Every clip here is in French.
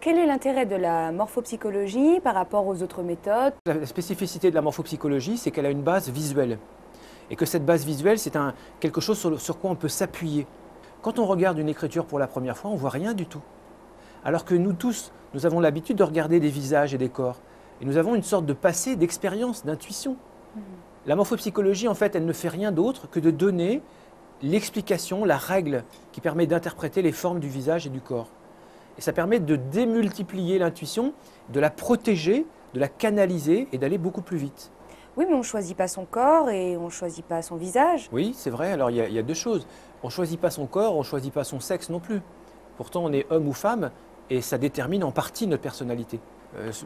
Quel est l'intérêt de la morphopsychologie par rapport aux autres méthodes? La spécificité de la morphopsychologie, c'est qu'elle a une base visuelle. Et que cette base visuelle, c'est quelque chose sur quoi on peut s'appuyer. Quand on regarde une écriture pour la première fois, on ne voit rien du tout. Alors que nous tous, nous avons l'habitude de regarder des visages et des corps. Et nous avons une sorte de passé, d'expérience, d'intuition. La morphopsychologie, en fait, elle ne fait rien d'autre que de donner l'explication, la règle qui permet d'interpréter les formes du visage et du corps. Et ça permet de démultiplier l'intuition, de la protéger, de la canaliser et d'aller beaucoup plus vite. Oui, mais on ne choisit pas son corps et on ne choisit pas son visage. Oui, c'est vrai. Alors il y a deux choses. On ne choisit pas son corps, on ne choisit pas son sexe non plus. Pourtant, on est homme ou femme et ça détermine en partie notre personnalité.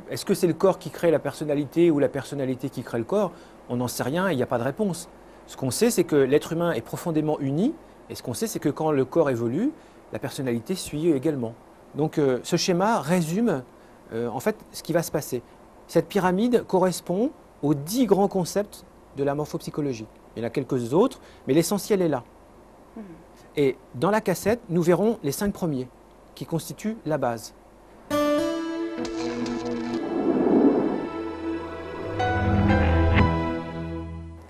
Est-ce que c'est le corps qui crée la personnalité ou la personnalité qui crée le corps? On n'en sait rien et il n'y a pas de réponse. Ce qu'on sait, c'est que l'être humain est profondément uni et ce qu'on sait, c'est que quand le corps évolue, la personnalité suit également. Donc ce schéma résume en fait ce qui va se passer. Cette pyramide correspond aux 10 grands concepts de la morphopsychologie. Il y en a quelques autres, mais l'essentiel est là. Et dans la cassette, nous verrons les 5 premiers, qui constituent la base.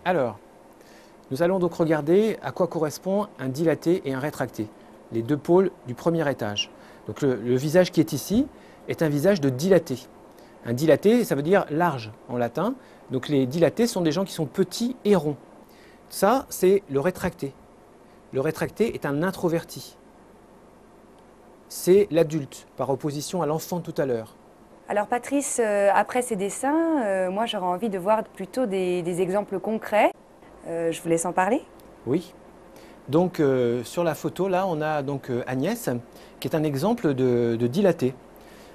Alors, nous allons donc regarder à quoi correspond un dilaté et un rétracté, les deux pôles du premier étage. Donc le visage qui est ici est un visage de dilaté. Un dilaté, ça veut dire large en latin. Donc les dilatés sont des gens qui sont petits et ronds. Ça, c'est le rétracté. Le rétracté est un introverti. C'est l'adulte, par opposition à l'enfant tout à l'heure. Alors Patrice, après ces dessins, moi j'aurais envie de voir plutôt des exemples concrets. Je vous laisse en parler. Oui. Donc sur la photo, là, on a donc Agnès, qui est un exemple de dilaté.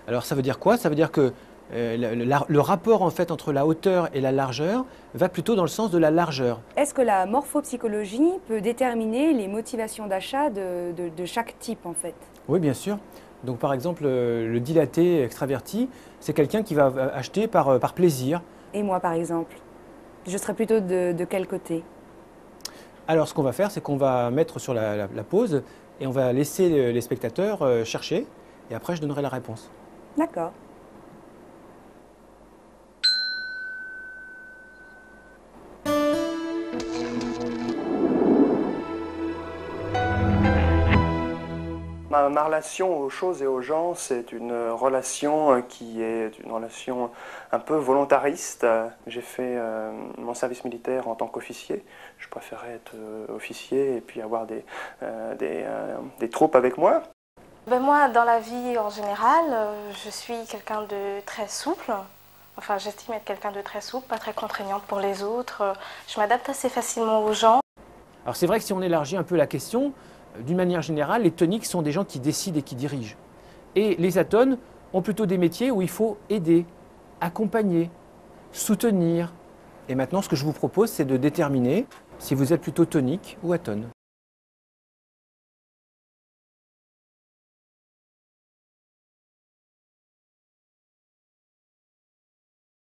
Alors ça veut dire quoi? Ça veut dire que le rapport en fait entre la hauteur et la largeur va plutôt dans le sens de la largeur. Est-ce que la morphopsychologie peut déterminer les motivations d'achat de chaque type en fait? Oui, bien sûr. Donc par exemple, le dilaté extraverti, c'est quelqu'un qui va acheter par plaisir. Et moi par exemple, je serais plutôt de quel côté? Alors ce qu'on va faire, c'est qu'on va mettre sur la pause et on va laisser les spectateurs chercher et après je donnerai la réponse. D'accord. Ma relation aux choses et aux gens, c'est une relation qui est une relation un peu volontariste. J'ai fait mon service militaire en tant qu'officier. Je préférais être officier et puis avoir des troupes avec moi. Moi, dans la vie en général, je suis quelqu'un de très souple. Enfin, j'estime être quelqu'un de très souple, pas très contraignante pour les autres. Je m'adapte assez facilement aux gens. Alors c'est vrai que si on élargit un peu la question, d'une manière générale, les toniques sont des gens qui décident et qui dirigent. Et les atones ont plutôt des métiers où il faut aider, accompagner, soutenir. Et maintenant, ce que je vous propose, c'est de déterminer si vous êtes plutôt tonique ou atone.